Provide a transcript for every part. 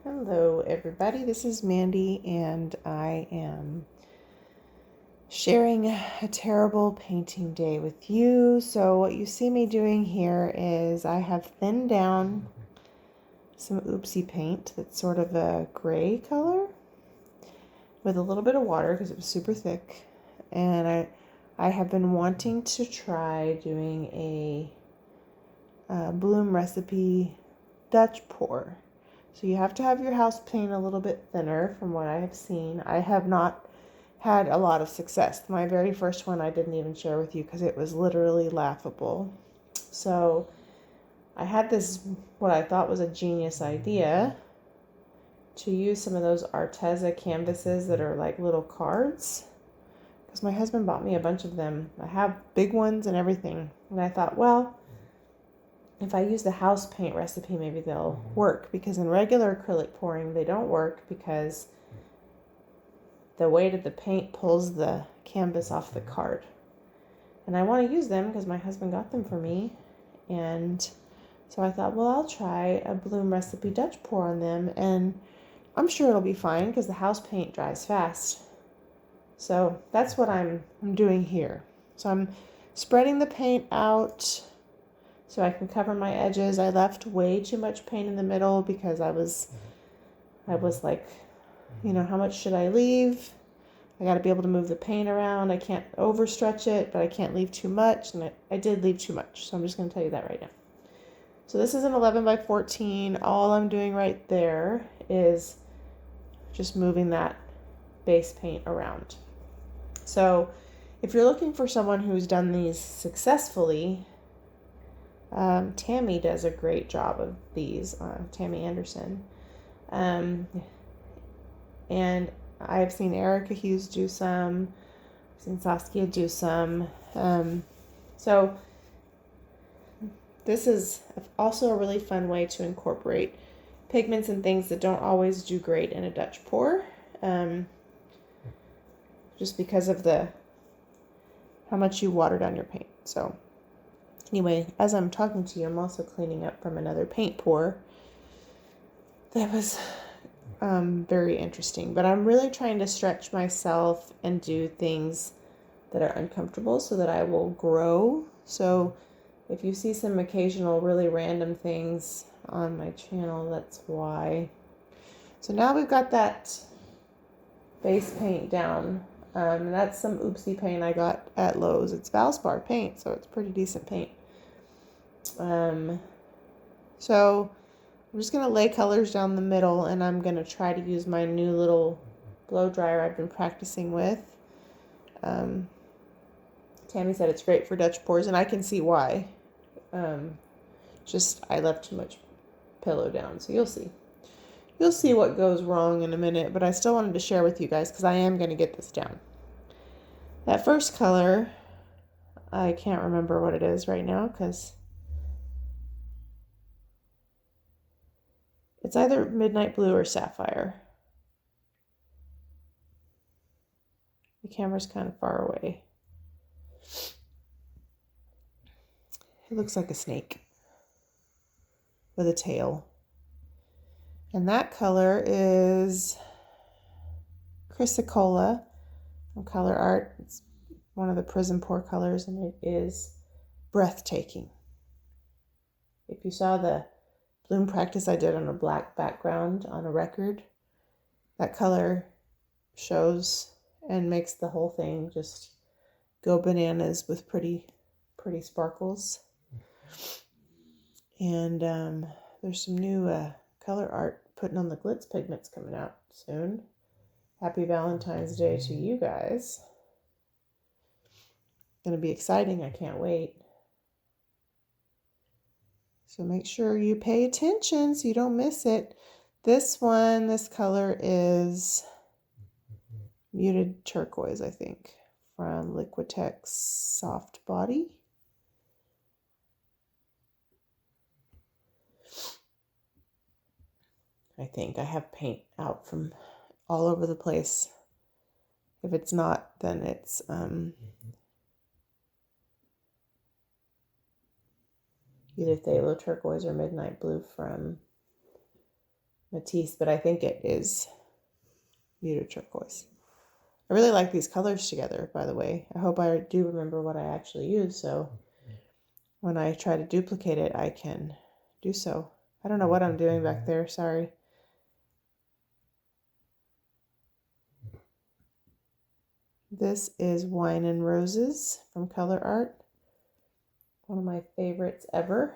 Hello everybody, this is Mandy and I am sharing a terrible painting day with you. So what you see me doing here is I have thinned down some oopsie paint that's sort of a gray color with a little bit of water because it was super thick, and I have been wanting to try doing a Bloomrecipe Dutch pour. So you have to have your house paint a little bit thinner from what I have seen. I have not had a lot of success. My very first one I didn't even share with you because it was literally laughable. So I had this, what I thought was a genius idea, to use some of those Arteza canvases that are like little cards. Because my husband bought me a bunch of them. I have big ones and everything. And I thought, well, if I use the house paint recipe, maybe they'll work, because in regular acrylic pouring, they don't work because the weight of the paint pulls the canvas off the card. And I want to use them because my husband got them for me. And so I thought, well, I'll try a Bloomrecipe Dutch pour on them, and I'm sure it'll be fine because the house paint dries fast. So that's what I'm doing here. So I'm spreading the paint out so I can cover my edges. I left way too much paint in the middle because I was like, how much should I leave? I got to be able to move the paint around. I can't overstretch it, but I can't leave too much. And I did leave too much. So I'm just going to tell you that right now. So this is an 11 by 14. All I'm doing right there is just moving that base paint around. So if you're looking for someone who's done these successfully, Tammy does a great job of these, Tammy Anderson. And I've seen Erica Hughes do some, I've seen Saskia do some. So this is also a really fun way to incorporate pigments and things that don't always do great in a Dutch pour, just because of how much you water down your paint. So anyway, as I'm talking to you, I'm also cleaning up from another paint pour that was very interesting. But I'm really trying to stretch myself and do things that are uncomfortable so that I will grow. So if you see some occasional really random things on my channel, that's why. So now we've got that base paint down. That's some oopsie paint I got at Lowe's. It's Valspar paint, so it's pretty decent paint. So I'm just going to lay colors down the middle, and I'm going to try to use my new little blow dryer I've been practicing with. Tammy said it's great for Dutch pours, and I can see why. Just I left too much pillow down, so you'll see. You'll see what goes wrong in a minute, but I still wanted to share with you guys because I am going to get this down. That first color, I can't remember what it is right now because it's either midnight blue or sapphire. The camera's kind of far away. It looks like a snake with a tail. And that color is Chrysocolla from Colourarte. It's one of the Prism Pour colors, and it is breathtaking. If you saw the bloom practice I did on a black background on a record, that color shows and makes the whole thing just go bananas with pretty sparkles. And there's some new Colourarte putting on the glitz pigments coming out soon. Happy Valentine's Day to you guys. Gonna be exciting. I can't wait. So make sure you pay attention so you don't miss it. This color is muted turquoise, I think, from Liquitex Soft Body. I think I have paint out from all over the place. If it's not, then it's either phthalo turquoise or midnight blue from Matisse, but I think it is muted turquoise. I really like these colors together, by the way. I hope I do remember what I actually use, so when I try to duplicate it, I can do so. I don't know what I'm doing back there, sorry. This is Wine and Roses from Colourarte. One of my favorites ever.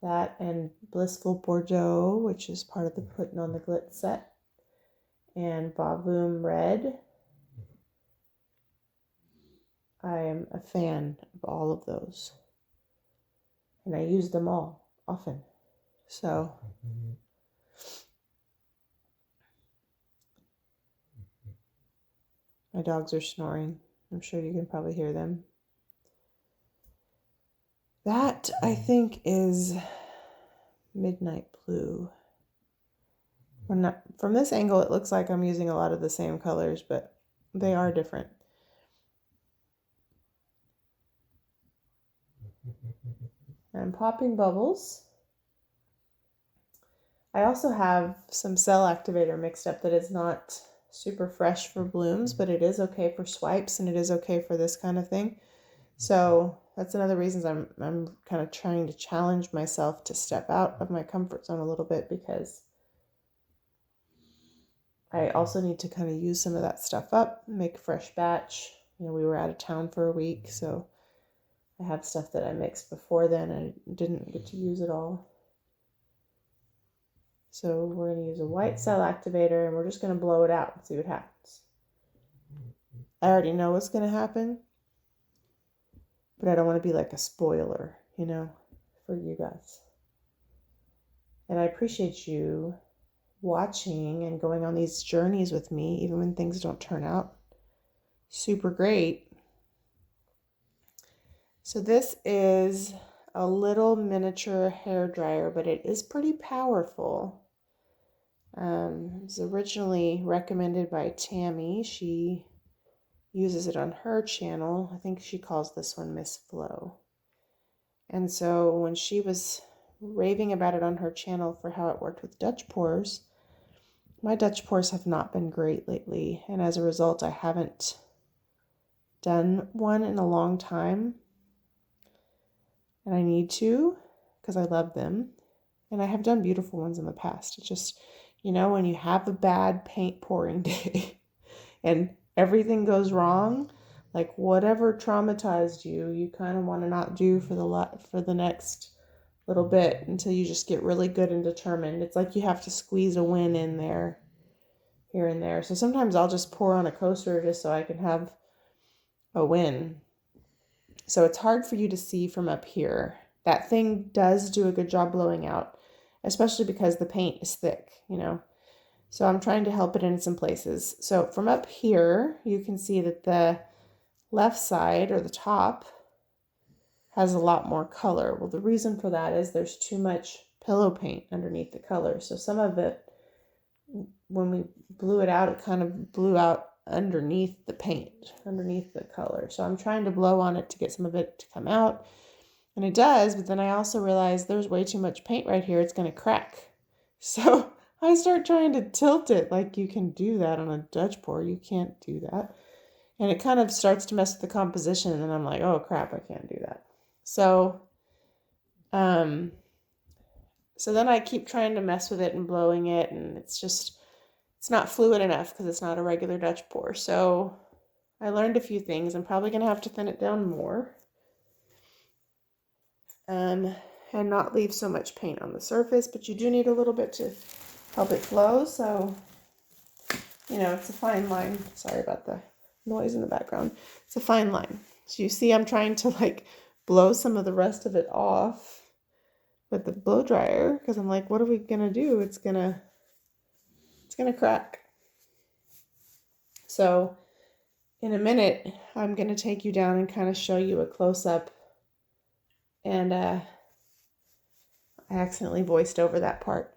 That and Blissful Bordeaux, which is part of the Putting on the Glitz set. And Boom Red. I am a fan of all of those. And I use them all often. So my dogs are snoring. I'm sure you can probably hear them. That, I think, is Midnight Blue. From this angle, it looks like I'm using a lot of the same colors, but they are different. I'm popping bubbles. I also have some cell activator mixed up that is not super fresh for blooms, but it is okay for swipes and it is okay for this kind of thing. So that's another reason I'm kind of trying to challenge myself to step out of my comfort zone a little bit, because I also need to kind of use some of that stuff up, make a fresh batch. You know, we were out of town for a week, so I have stuff that I mixed before then and I didn't get to use it all. So we're going to use a white cell activator and we're just going to blow it out and see what happens. I already know what's going to happen, but I don't want to be like a spoiler, you know, for you guys. And I appreciate you watching and going on these journeys with me, even when things don't turn out super great. So this is a little miniature hair dryer, but it is pretty powerful. It was originally recommended by Tammy. She uses it on her channel. I think she calls this one Miss Flo. And so when she was raving about it on her channel for how it worked with Dutch pours, my Dutch pours have not been great lately. And as a result, I haven't done one in a long time. And I need to, because I love them. And I have done beautiful ones in the past. It's just, you know, when you have a bad paint pouring day and everything goes wrong, like whatever traumatized you, you kind of want to not do for the next little bit until you just get really good and determined. It's like you have to squeeze a win in there, here and there. So sometimes I'll just pour on a coaster just so I can have a win. So it's hard for you to see from up here. That thing does do a good job blowing out, especially because the paint is thick, you know. So I'm trying to help it in some places. So from up here, you can see that the left side, or the top, has a lot more color. Well, the reason for that is there's too much pillow paint underneath the color. So some of it, when we blew it out, it kind of blew out underneath the paint, underneath the color. So I'm trying to blow on it to get some of it to come out. And it does, but then I also realized there's way too much paint right here. It's going to crack. So I start trying to tilt it like you can do that on a Dutch pour. You can't do that. And it kind of starts to mess with the composition. And then I'm like, oh crap, I can't do that. So then I keep trying to mess with it and blowing it. And it's not fluid enough because it's not a regular Dutch pour. So I learned a few things. I'm probably going to have to thin it down more. And not leave so much paint on the surface, but you do need a little bit to help it flow. So, you know, it's a fine line. Sorry about the noise in the background. It's a fine line. So you see I'm trying to like blow some of the rest of it off with the blow dryer, because I'm like, what are we gonna do? It's gonna crack. So in a minute, I'm gonna take you down and kind of show you a close-up. And I accidentally voiced over that part.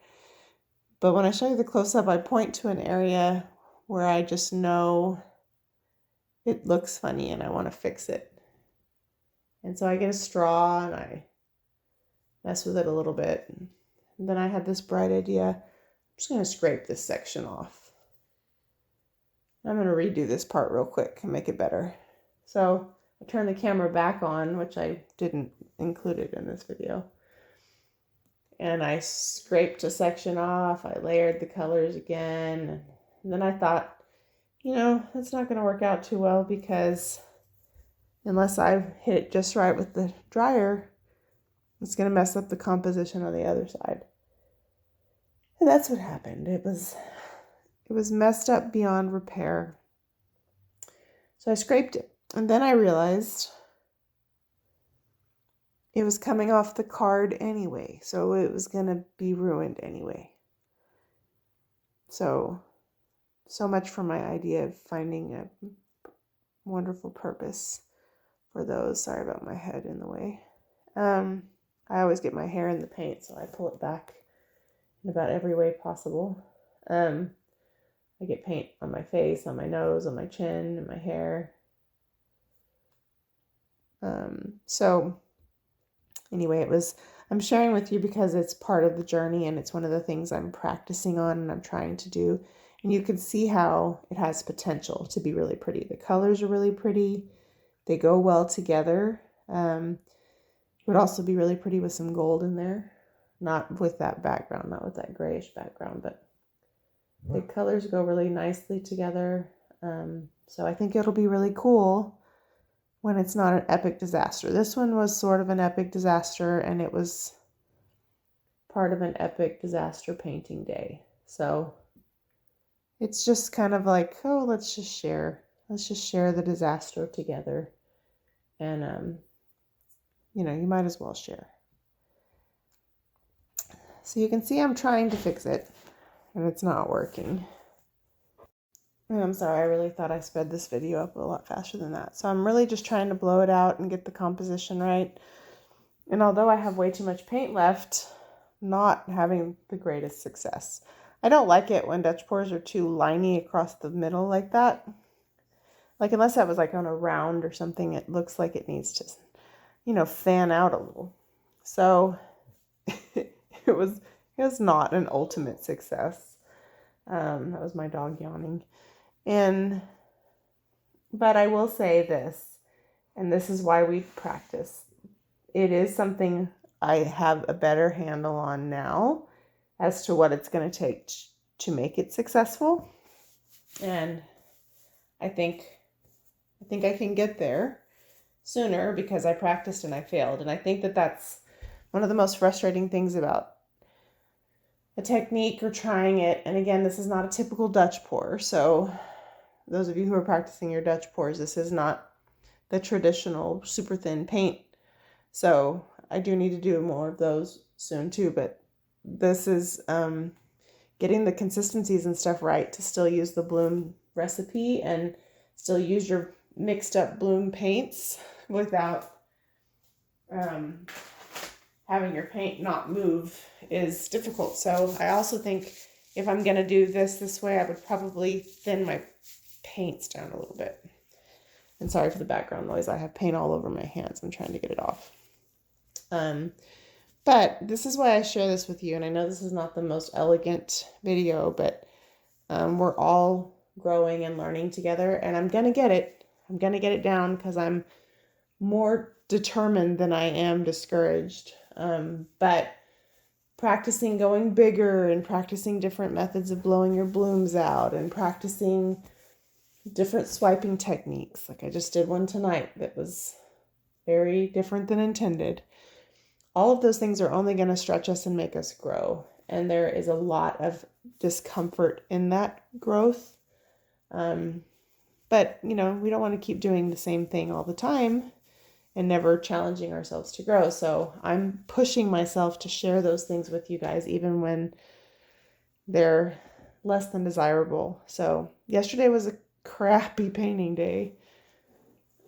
But when I show you the close-up, I point to an area where I just know it looks funny and I want to fix it. And so I get a straw and I mess with it a little bit. And then I had this bright idea. I'm just going to scrape this section off. I'm going to redo this part real quick and make it better. So I turned the camera back on, which I didn't include it in this video. And I scraped a section off. I layered the colors again. And then I thought, you know, that's not going to work out too well because unless I hit it just right with the dryer, it's going to mess up the composition on the other side. And that's what happened. It was messed up beyond repair. So I scraped it. And then I realized it was coming off the card anyway. So it was going to be ruined anyway. So much for my idea of finding a wonderful purpose for those. Sorry about my head in the way. I always get my hair in the paint, so I pull it back in about every way possible. I get paint on my face, on my nose, on my chin, and my hair. So anyway, I'm sharing with you because it's part of the journey and it's one of the things I'm practicing on and I'm trying to do. And you can see how it has potential to be really pretty. The colors are really pretty. They go well together. It would also be really pretty with some gold in there. Not with that background, not with that grayish background, but the colors go really nicely together. So I think it'll be really cool when it's not an epic disaster. This one was sort of an epic disaster, and it was part of an epic disaster painting day. So it's just kind of like, oh, let's just share the disaster together. And, you know, you might as well share. So you can see I'm trying to fix it, and it's not working. And I'm sorry, I really thought I sped this video up a lot faster than that. So I'm really just trying to blow it out and get the composition right. And although I have way too much paint left, not having the greatest success. I don't like it when Dutch pours are too liney across the middle like that. Like unless that was like on a round or something, it looks like it needs to, you know, fan out a little. So it was not an ultimate success. That was my dog yawning. But I will say this, and this is why we practice. It is something I have a better handle on now as to what it's going to take to make it successful. And I think I can get there sooner because I practiced and I failed. And I think that that's one of the most frustrating things about a technique or trying it. And again, this is not a typical Dutch pour. So those of you who are practicing your Dutch pours, this is not the traditional super thin paint. So I do need to do more of those soon too. But this is getting the consistencies and stuff right to still use the Bloomrecipe and still use your mixed up Bloom paints without having your paint not move is difficult. So I also think if I'm going to do this way, I would probably thin my paints down a little bit. And sorry for the background noise. I have paint all over my hands. I'm trying to get it off. But this is why I share this with you. And I know this is not the most elegant video, but we're all growing and learning together. And I'm going to get it. I'm going to get it down because I'm more determined than I am discouraged. But practicing going bigger and practicing different methods of blowing your blooms out and practicing different swiping techniques. Like I just did one tonight that was very different than intended. All of those things are only going to stretch us and make us grow. And there is a lot of discomfort in that growth. But, you know, we don't want to keep doing the same thing all the time and never challenging ourselves to grow. So I'm pushing myself to share those things with you guys, even when they're less than desirable. So yesterday was a crappy painting day.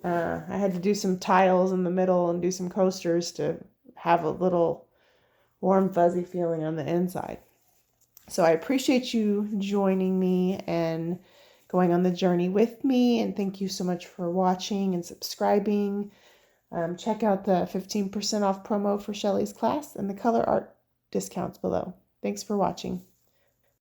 I had to do some tiles in the middle and do some coasters to have a little warm, fuzzy feeling on the inside. So I appreciate you joining me and going on the journey with me. And thank you so much for watching and subscribing. Check out the 15% off promo for Shelley's class and the Colourarte discounts below. Thanks for watching.